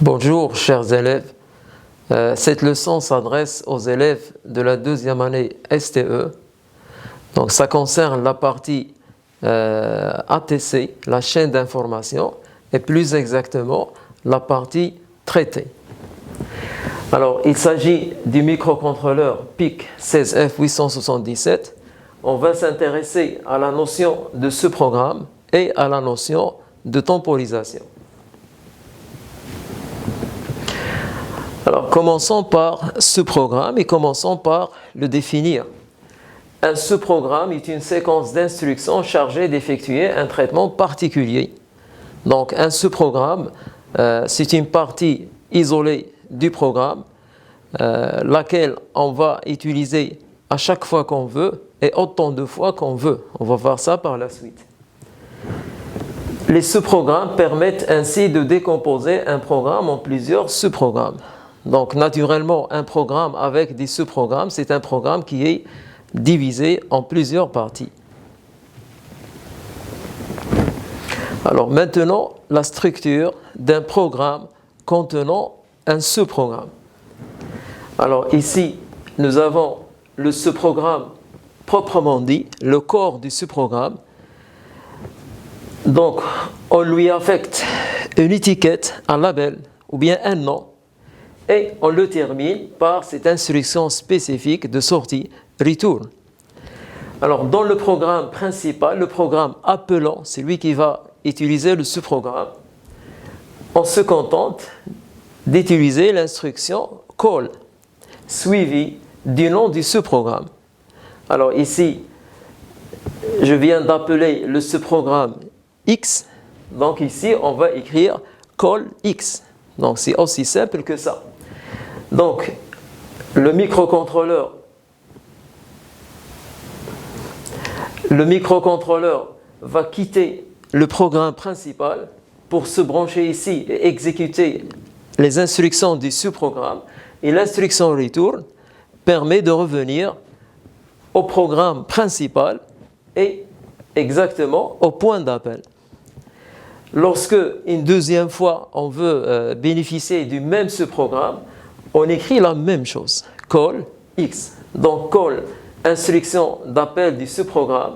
Bonjour chers élèves, cette leçon s'adresse aux élèves de la deuxième année STE. Donc ça concerne la partie ATC, la chaîne d'information, et plus exactement la partie traité. Alors il s'agit du microcontrôleur PIC 16F877. On va s'intéresser à la notion de ce programme et à la notion de temporisation. Alors, commençons par ce programme et commençons par le définir. Un sous-programme est une séquence d'instructions chargée d'effectuer un traitement particulier. Donc, un sous-programme, c'est une partie isolée du programme, laquelle on va utiliser à chaque fois qu'on veut et autant de fois qu'on veut. On va voir ça par la suite. Les sous-programmes permettent ainsi de décomposer un programme en plusieurs sous-programmes. Donc, naturellement, un programme avec des sous-programmes, c'est un programme qui est divisé en plusieurs parties. Alors, maintenant, la structure d'un programme contenant un sous-programme. Alors, ici, nous avons le sous-programme proprement dit, le corps du sous-programme. Donc, on lui affecte une étiquette, un label ou bien un nom. Et on le termine par cette instruction spécifique de sortie return. Alors, dans le programme principal, le programme appelant, c'est lui qui va utiliser le sous-programme, on se contente d'utiliser l'instruction call, suivie du nom du sous-programme. Alors ici, je viens d'appeler le sous-programme X, donc ici, on va écrire call X. Donc, c'est aussi simple que ça. Donc, le microcontrôleur va quitter le programme principal pour se brancher ici et exécuter les instructions du sous-programme. Et l'instruction return permet de revenir au programme principal et exactement au point d'appel. Lorsque, une deuxième fois, on veut bénéficier du même sous-programme, on écrit la même chose, call X. Donc, call, instruction d'appel du sous-programme,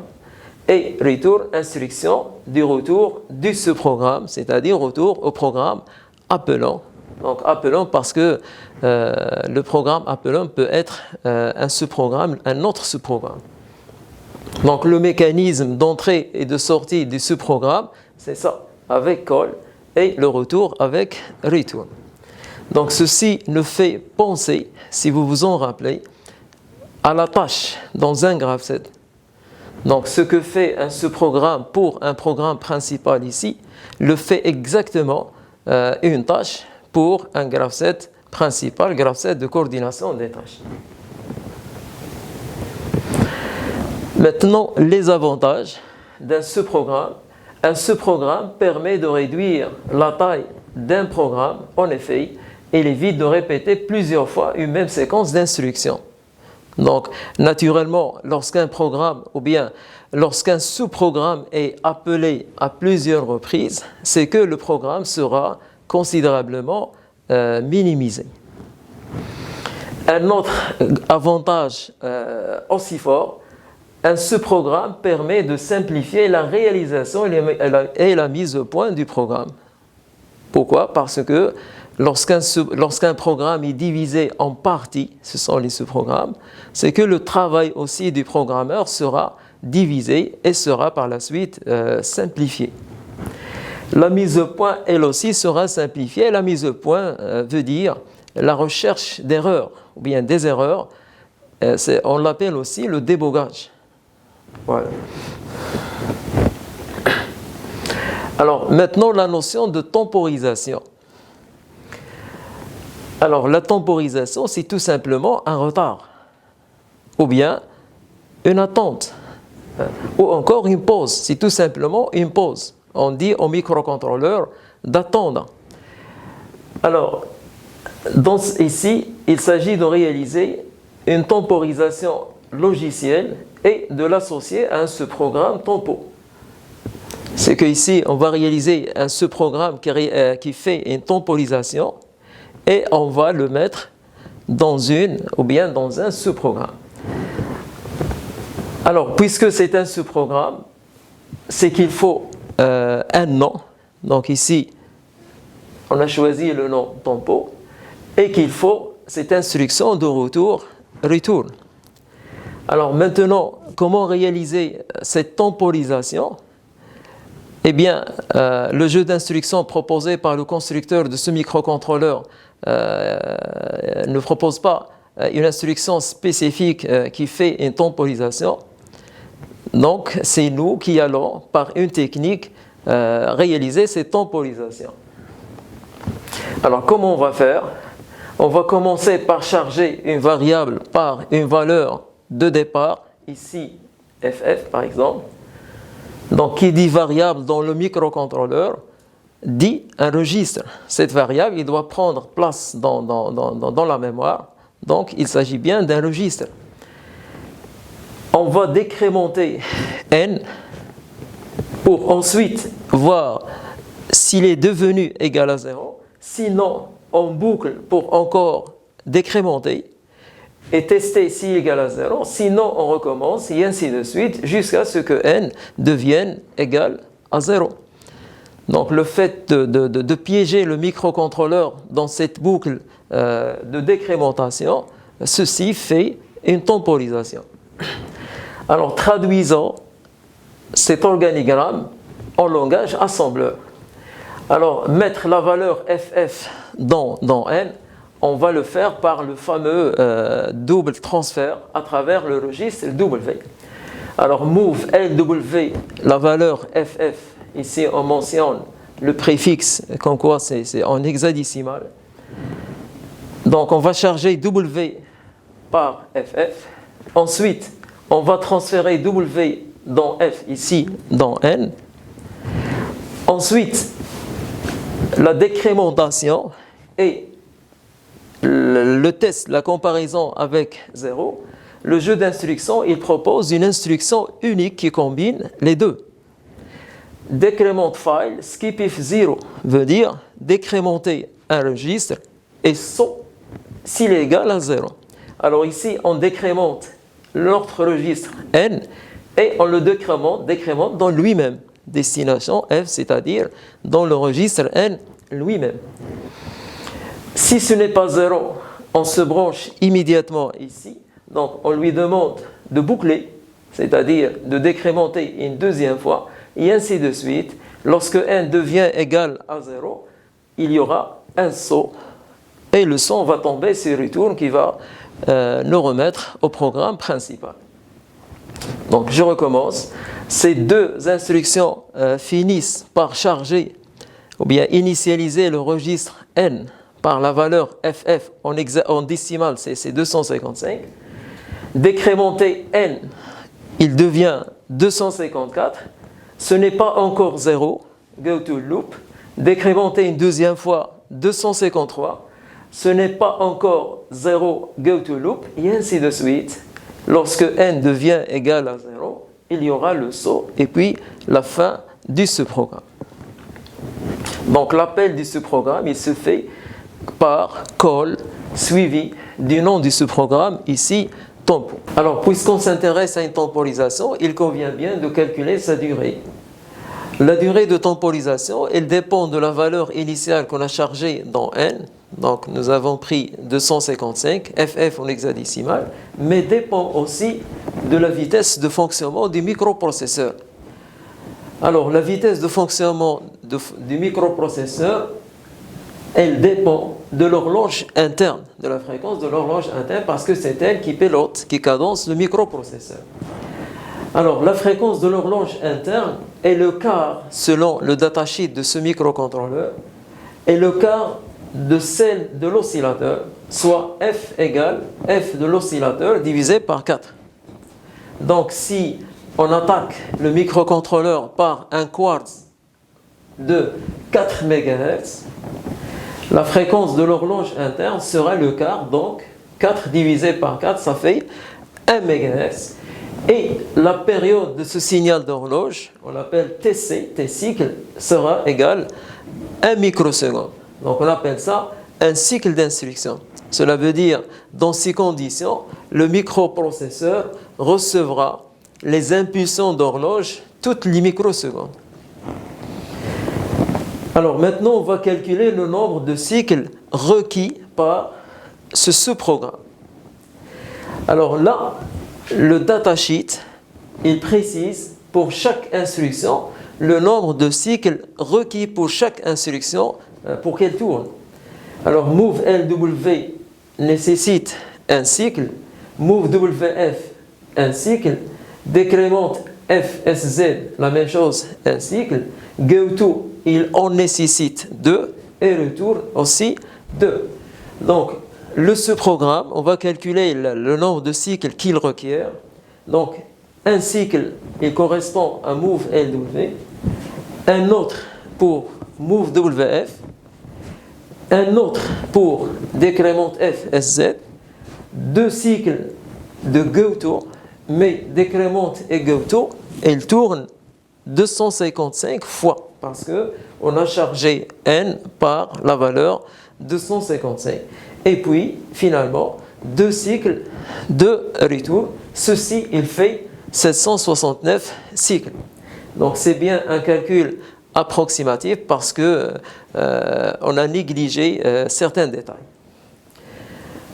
et return, instruction du retour du sous-programme, c'est-à-dire retour au programme appelant. Donc, appelant parce que le programme appelant peut être un sous-programme, un autre sous-programme. Donc, le mécanisme d'entrée et de sortie du sous-programme, c'est ça, avec call et le retour avec return. Donc, ceci nous fait penser, si vous vous en rappelez, à la tâche dans un graph set. Donc, ce que fait un sous-programme pour un programme principal ici, le fait exactement une tâche pour un graph set principal, graph set de coordination des tâches. Maintenant, les avantages d'un sous-programme. Un sous-programme permet de réduire la taille d'un programme, en effet, il évite de répéter plusieurs fois une même séquence d'instructions. Donc, naturellement, lorsqu'un programme ou bien lorsqu'un sous-programme est appelé à plusieurs reprises, c'est que le programme sera considérablement minimisé. Un autre avantage aussi fort, un sous-programme permet de simplifier la réalisation et la mise au point du programme. Pourquoi? Parce que lorsqu'un programme est divisé en parties, ce sont les sous-programmes, c'est que le travail aussi du programmeur sera divisé et sera par la suite simplifié. La mise au point, elle aussi, sera simplifiée. La mise au point veut dire la recherche d'erreurs ou bien des erreurs. On l'appelle aussi le débogage. Voilà. Alors, maintenant, la notion de temporisation. Alors, la temporisation, c'est tout simplement un retard, ou bien une attente, ou encore une pause, c'est tout simplement une pause. On dit au microcontrôleur d'attendre. Alors, ici, il s'agit de réaliser une temporisation logicielle et de l'associer à ce programme tempo. c'est qu'ici, on va réaliser un sous-programme qui fait une temporisation et on va le mettre dans une ou bien dans un sous-programme. Alors, puisque c'est un sous-programme, c'est qu'il faut un nom. Donc ici, on a choisi le nom tempo et qu'il faut cette instruction de retour, return. Alors maintenant, comment réaliser cette temporisation? Eh bien, le jeu d'instructions proposé par le constructeur de ce microcontrôleur ne propose pas une instruction spécifique qui fait une temporisation. Donc, c'est nous qui allons, par une technique, réaliser cette temporisation. Alors, comment on va faire? On va commencer par charger une variable par une valeur de départ, ici ff par exemple. Donc, qui dit variable dans le microcontrôleur dit un registre. Cette variable, il doit prendre place dans la mémoire. Donc, il s'agit bien d'un registre. On va décrémenter n pour ensuite voir s'il est devenu égal à 0. Sinon, on boucle pour encore décrémenter et tester s'il est égal à 0. Sinon, on recommence et ainsi de suite jusqu'à ce que n devienne égal à 0. Donc, le fait de piéger le microcontrôleur dans cette boucle de décrémentation, ceci fait une temporisation. Alors, traduisons cet organigramme en langage assembleur. Alors, mettre la valeur ff dans n, on va le faire par le fameux double transfert à travers le registre W. Alors, move LW, la valeur ff, ici on mentionne le préfixe, comme quoi c'est en hexadécimal. Donc, on va charger W par ff. Ensuite, on va transférer W dans f, ici dans n. Ensuite, la décrémentation et le test, la comparaison avec 0. Le jeu d'instructions, il propose une instruction unique qui combine les deux. Decrement file, skip if 0 veut dire décrémenter un registre et saut s'il est égal à 0. Alors ici, on décrémente notre registre n et on le décrémente dans lui-même. Destination f, c'est-à-dire dans le registre n lui-même. Si ce n'est pas 0, on se branche immédiatement ici. Donc on lui demande de boucler, c'est-à-dire de décrémenter une deuxième fois, et ainsi de suite. Lorsque n devient égal à 0, il y aura un saut, et le saut va tomber sur return qui va nous remettre au programme principal. Donc je recommence. Ces deux instructions finissent par charger ou bien initialiser le registre n par la valeur ff en décimale, c'est 255. Décrémenter n, il devient 254. Ce n'est pas encore 0, go to loop. Décrémenter une deuxième fois, 253. Ce n'est pas encore 0, go to loop, et ainsi de suite. Lorsque n devient égal à 0, il y aura le saut et puis la fin du sous-programme. Donc l'appel du sous-programme, il se fait par call suivi du nom du sous-programme, ici tempo. Alors puisqu'on s'intéresse à une temporisation, il convient bien de calculer sa durée. La durée de temporisation, elle dépend de la valeur initiale qu'on a chargée dans n. Donc nous avons pris 255, ff en hexadécimal, mais dépend aussi de la vitesse de fonctionnement du microprocesseur. Alors la vitesse de fonctionnement du microprocesseur, elle dépend de l'horloge interne, de la fréquence de l'horloge interne, parce que c'est elle qui pilote, qui cadence le microprocesseur. Alors la fréquence de l'horloge interne est le quart, selon le datasheet de ce microcontrôleur, est le quart de celle de l'oscillateur, soit f égale f de l'oscillateur divisé par 4. Donc si on attaque le microcontrôleur par un quartz de 4 MHz, la fréquence de l'horloge interne sera le quart, donc 4 divisé par 4, ça fait 1 MHz. Et la période de ce signal d'horloge, on l'appelle TC, T-cycle, sera égale à 1 microseconde. Donc on appelle ça un cycle d'instruction. Cela veut dire, dans ces conditions, le microprocesseur recevra les impulsions d'horloge toutes les microsecondes. Alors maintenant, on va calculer le nombre de cycles requis par ce sous-programme. Alors là, le datasheet, il précise pour chaque instruction le nombre de cycles requis pour chaque instruction pour qu'elle tourne. Alors move LW nécessite un cycle, move WF un cycle, décrémente FSZ la même chose, un cycle, GoTo il en nécessite 2 et retourne aussi 2. Donc le sous-programme, on va calculer le nombre de cycles qu'il requiert. Donc un cycle il correspond à move LW, un autre pour move WF, un autre pour décrémente FSZ, 2 cycles de GoTo, mais décrémente et GoTo, ils tournent 255 fois parce qu'on a chargé n par la valeur 255. Et puis, finalement, 2 cycles de retour. Ceci, il fait 769 cycles. Donc, c'est bien un calcul approximatif parce qu'on a négligé certains détails.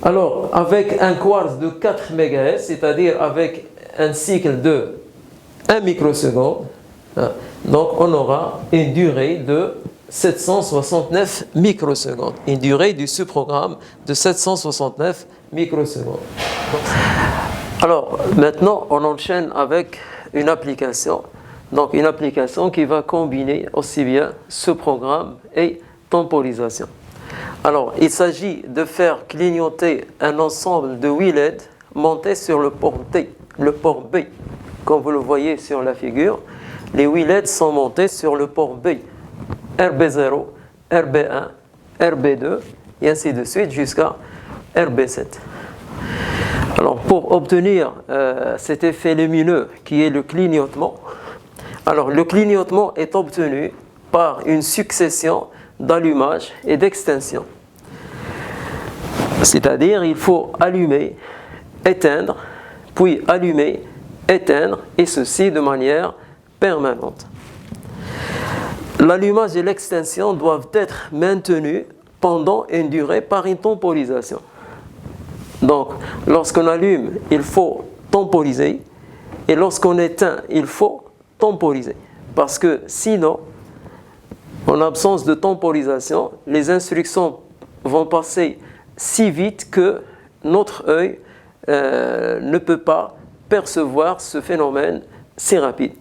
Alors, avec un quartz de 4 MHz, c'est-à-dire avec un cycle de 1 microseconde, donc on aura une durée de 769 microsecondes, une durée du sous-programme de 769 microsecondes. Alors, maintenant, on enchaîne avec une application. Donc, une application qui va combiner aussi bien ce programme et temporisation. Alors, il s'agit de faire clignoter un ensemble de 8 LED montés sur le port D, le port B. Comme vous le voyez sur la figure, les 8 LED sont montés sur le port B. RB0, RB1, RB2, et ainsi de suite jusqu'à RB7. Alors, pour obtenir cet effet lumineux qui est le clignotement, alors le clignotement est obtenu par une succession d'allumage et d'extinction. C'est-à-dire, il faut allumer, éteindre, puis allumer, éteindre, et ceci de manière permanente. L'allumage et l'extinction doivent être maintenus pendant une durée par une temporisation. Donc, lorsqu'on allume, il faut temporiser, et lorsqu'on éteint, il faut temporiser. Parce que sinon, en absence de temporisation, les instructions vont passer si vite que notre œil ne peut pas percevoir ce phénomène si rapide.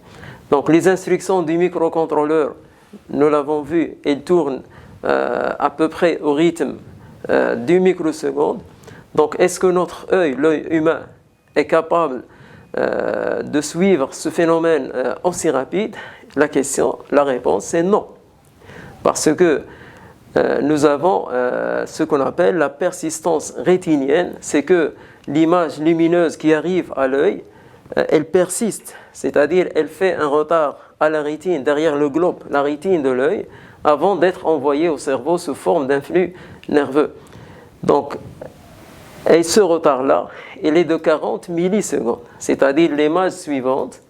Donc les instructions du microcontrôleur, nous l'avons vu, elles tournent à peu près au rythme d'une microseconde. Donc est-ce que notre œil, l'œil humain, est capable de suivre ce phénomène aussi rapide? La réponse est non. Parce que nous avons ce qu'on appelle la persistance rétinienne, c'est que l'image lumineuse qui arrive à l'œil, elle persiste, c'est-à-dire elle fait un retard à la rétine, derrière le globe, la rétine de l'œil, avant d'être envoyée au cerveau sous forme d'un flux nerveux. Donc, et ce retard-là, il est de 40 millisecondes, c'est-à-dire l'image suivante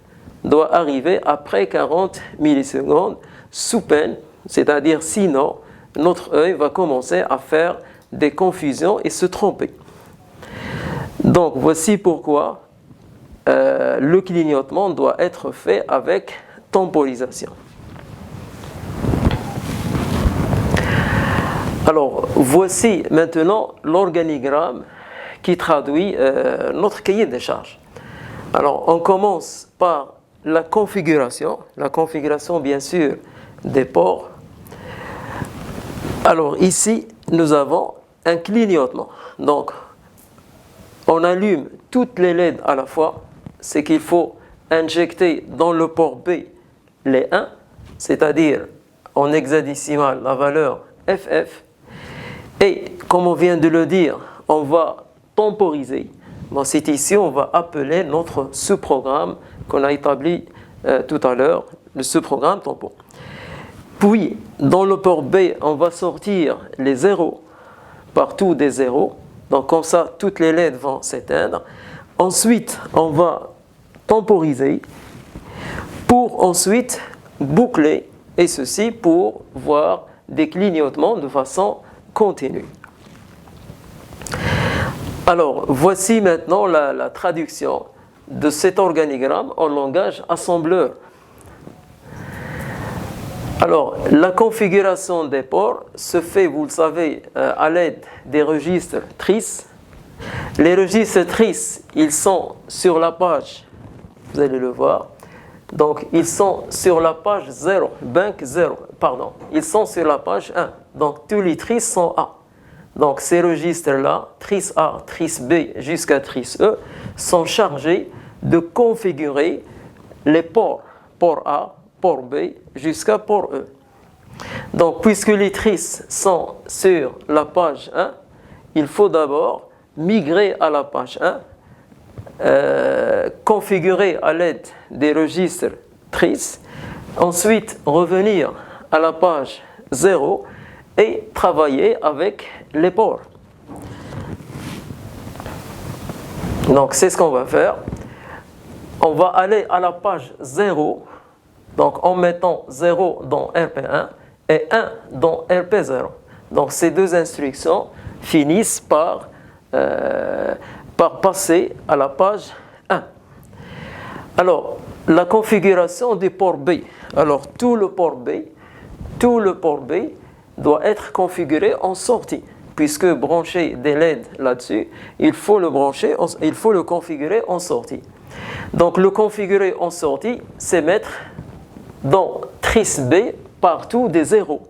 doit arriver après 40 millisecondes, sous peine, c'est-à-dire sinon, notre œil va commencer à faire des confusions et se tromper. Donc, voici pourquoi le clignotement doit être fait avec temporisation. Alors, voici maintenant l'organigramme qui traduit notre cahier des charges. Alors, on commence par la configuration bien sûr des ports. Alors ici, nous avons un clignotement. Donc, on allume toutes les LED à la fois. C'est qu'il faut injecter dans le port B les 1, c'est-à-dire en hexadécimal la valeur FF. Et comme on vient de le dire, on va temporiser. Bon, c'est ici on va appeler notre sous-programme qu'on a établi tout à l'heure, le sous-programme tempo. Puis, dans le port B, on va sortir les zéros, partout des zéros. Donc, comme ça, toutes les LED vont s'éteindre. Ensuite, on va temporiser pour ensuite boucler, et ceci pour voir des clignotements de façon continue. Alors, voici maintenant la traduction de cet organigramme en langage assembleur. Alors, la configuration des ports se fait, vous le savez, à l'aide des registres TRIS. Les registres TRIS, ils sont sur la page, vous allez le voir. Donc, ils sont sur la page 0, bank 0, pardon. Ils sont sur la page 1. Donc, tous les TRIS sont A. Donc, ces registres-là, TRIS A, TRIS B jusqu'à TRIS E, sont chargés de configurer les ports, port A, port B jusqu'à port E. Donc, puisque les TRIS sont sur la page 1, il faut d'abord migrer à la page 1, configurer à l'aide des registres TRIS, ensuite revenir à la page 0 et travailler avec les ports. Donc, c'est ce qu'on va faire. On va aller à la page 0, donc en mettant 0 dans RP1 et 1 dans RP0. Donc, ces deux instructions finissent par passer à la page 1. Alors, la configuration du port B. Alors, tout le port B doit être configuré en sortie. Puisque brancher des LED là-dessus, il faut le configurer en sortie. Donc, le configurer en sortie, c'est mettre dans TRIS B partout des zéros.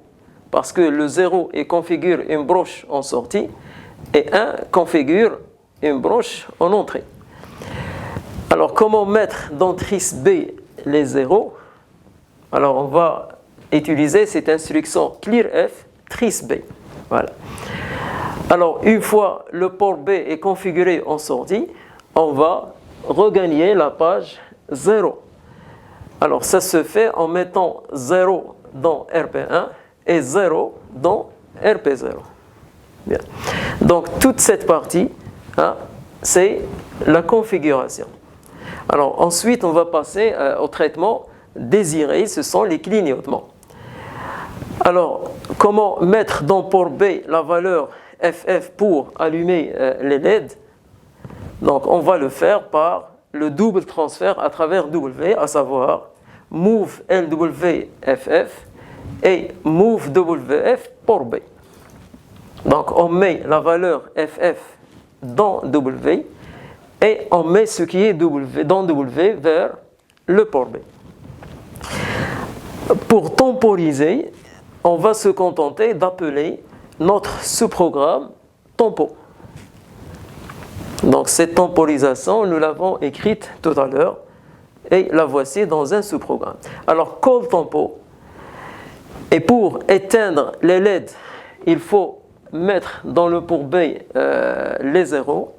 Parce que le 0 configure une broche en sortie et 1 configure une broche en entrée. Alors, comment mettre dans TRIS B les zéros? Alors, on va utiliser cette instruction clearF TRIS B. Voilà. Alors, une fois le port B est configuré en sortie, on va regagner la page 0. Alors, ça se fait en mettant 0 dans RP1 et 0 dans RP0. Bien. Donc, toute cette partie, c'est la configuration. Alors, ensuite, on va passer au traitement désiré, ce sont les clignotements. Alors, comment mettre dans port B la valeur FF pour allumer les LED? Donc, on va le faire par le double transfert à travers W, à savoir move LWFF et move WF port B. Donc, on met la valeur FF dans W et on met ce qui est W, dans W vers le port B. Pour temporiser, on va se contenter d'appeler notre sous-programme tempo. Donc cette temporisation, nous l'avons écrite tout à l'heure et la voici dans un sous-programme. Alors call tempo, et pour éteindre les LED, il faut mettre dans le port B les zéros.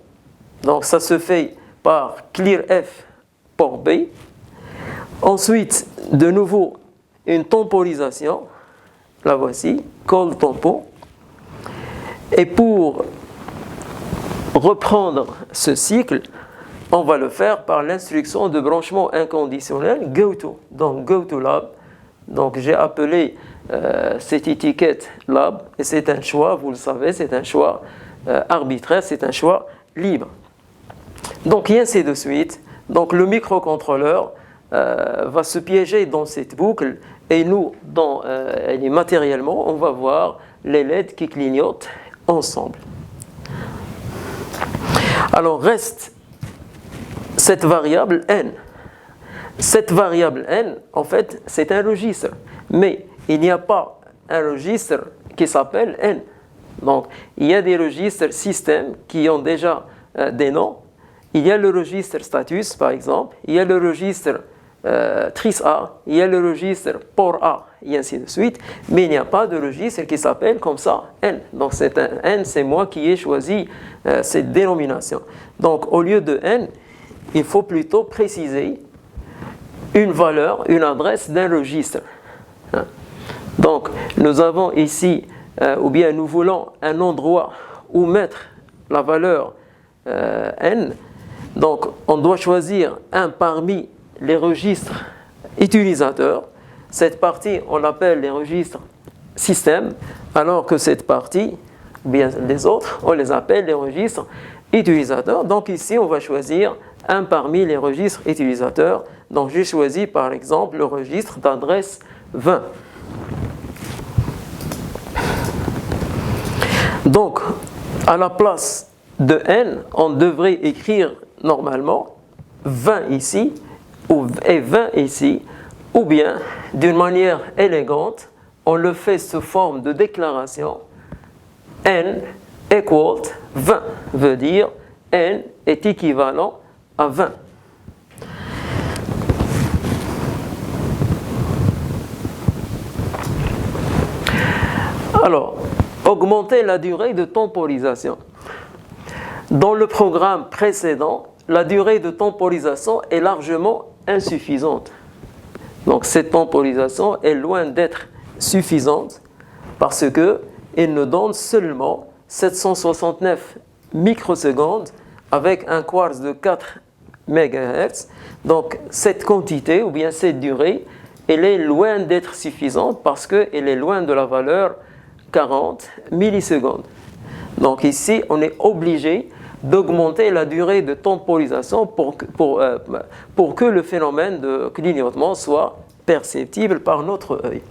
Donc ça se fait par clearF port B. Ensuite, de nouveau, une temporisation. La voici, call tempo. Et pour reprendre ce cycle, on va le faire par l'instruction de branchement inconditionnel goTo. Donc goTo lab. Donc j'ai appelé cette étiquette lab et c'est un choix, vous le savez, c'est un choix arbitraire, c'est un choix libre. Donc et ainsi de suite. Donc le microcontrôleur va se piéger dans cette boucle et nous, matériellement, on va voir les LED qui clignotent ensemble. Alors reste cette variable n. Cette variable n, en fait, c'est un registre. Mais il n'y a pas un registre qui s'appelle n. Donc, il y a des registres système qui ont déjà des noms. Il y a le registre status, par exemple. Il y a le registre TRIS A. Il y a le registre port A. et ainsi de suite, mais il n'y a pas de registre qui s'appelle comme ça n. Donc c'est un n, c'est moi qui ai choisi cette dénomination. Donc au lieu de n, il faut plutôt préciser une valeur, une adresse d'un registre. Donc nous avons ici, ou bien nous voulons un endroit où mettre la valeur n. Donc on doit choisir un parmi les registres utilisateurs. Cette partie, on l'appelle les registres système, alors que cette partie, ou bien les autres, on les appelle les registres utilisateurs. Donc ici, on va choisir un parmi les registres utilisateurs. Donc j'ai choisi par exemple le registre d'adresse 20. Donc à la place de n, on devrait écrire normalement 20 ici et 20 ici, ou bien d'une manière élégante, on le fait sous forme de déclaration. N equal 20 veut dire n est équivalent à 20. Alors, augmenter la durée de temporisation. Dans le programme précédent, la durée de temporisation est largement insuffisante. Donc cette temporisation est loin d'être suffisante parce qu'elle nous donne seulement 769 microsecondes avec un quartz de 4 MHz. Donc cette quantité ou bien cette durée, elle est loin d'être suffisante parce qu'elle est loin de la valeur 40 millisecondes. Donc ici, on est obligé d'augmenter la durée de temporisation pour que le phénomène de clignotement soit perceptible par notre œil.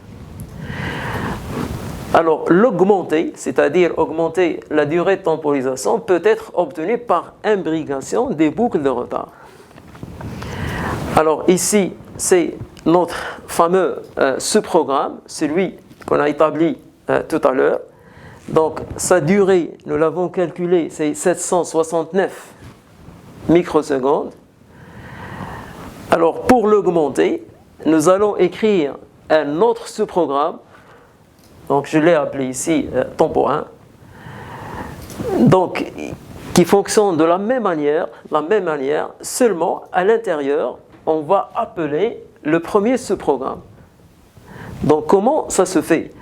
Alors, l'augmenter, c'est-à-dire augmenter la durée de temporisation, peut être obtenu par imbrication des boucles de retard. Alors ici, c'est notre fameux sous-programme, celui qu'on a établi tout à l'heure. Donc sa durée, nous l'avons calculée, c'est 769 microsecondes. Alors pour l'augmenter, nous allons écrire un autre sous-programme. Donc je l'ai appelé ici tempo 1. Donc qui fonctionne de la même manière, seulement à l'intérieur, on va appeler le premier sous-programme. Donc comment ça se fait ?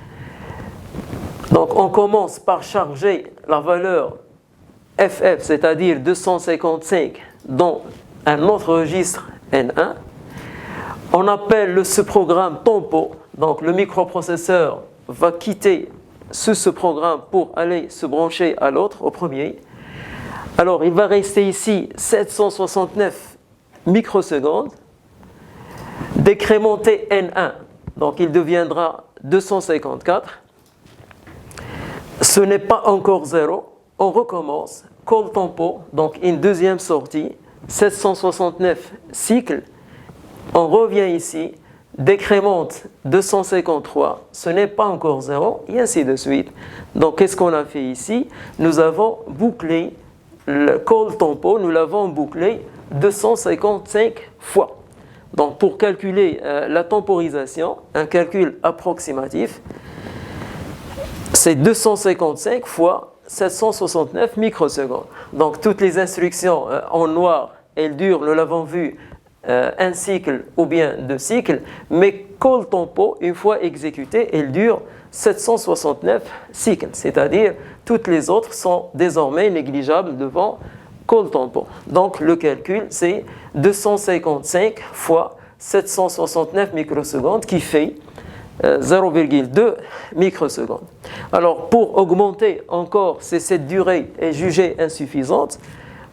Donc on commence par charger la valeur FF, c'est-à-dire 255, dans un autre registre N1. On appelle le sous-programme tempo, donc le microprocesseur va quitter ce programme pour aller se brancher à l'autre, au premier. Alors il va rester ici 769 microsecondes, décrémenté N1, donc il deviendra 254. Ce n'est pas encore 0, on recommence, call tempo, donc une deuxième sortie, 769 cycles, on revient ici, décrémente 253, ce n'est pas encore 0, et ainsi de suite. Donc qu'est-ce qu'on a fait ici? Nous avons bouclé le call tempo, nous l'avons bouclé 255 fois. Donc pour calculer la temporisation, un calcul approximatif, c'est 255 fois 769 microsecondes. Donc toutes les instructions en noir, elles durent, nous l'avons vu, un cycle ou bien deux cycles, mais call tempo, une fois exécutée, elle dure 769 cycles, c'est-à-dire toutes les autres sont désormais négligeables devant call tempo. Donc le calcul, c'est 255 fois 769 microsecondes qui fait 0,2 microsecondes. Alors pour augmenter encore, si cette durée est jugée insuffisante,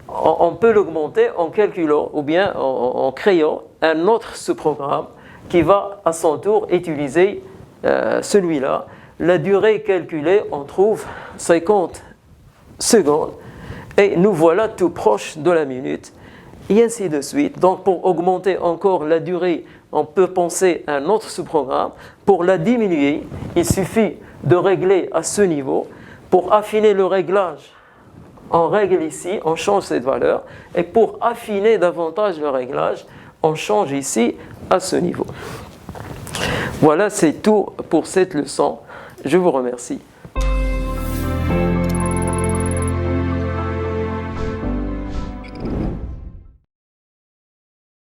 on peut l'augmenter en calculant ou bien en créant un autre sous-programme qui va à son tour utiliser celui-là. La durée calculée, on trouve 50 secondes et nous voilà tout proche de la minute et ainsi de suite. Donc pour augmenter encore la durée, on peut penser à un autre sous-programme. Pour la diminuer, il suffit de régler à ce niveau. Pour affiner le réglage, on règle ici, on change cette valeur. Et pour affiner davantage le réglage, on change ici à ce niveau. Voilà, c'est tout pour cette leçon. Je vous remercie.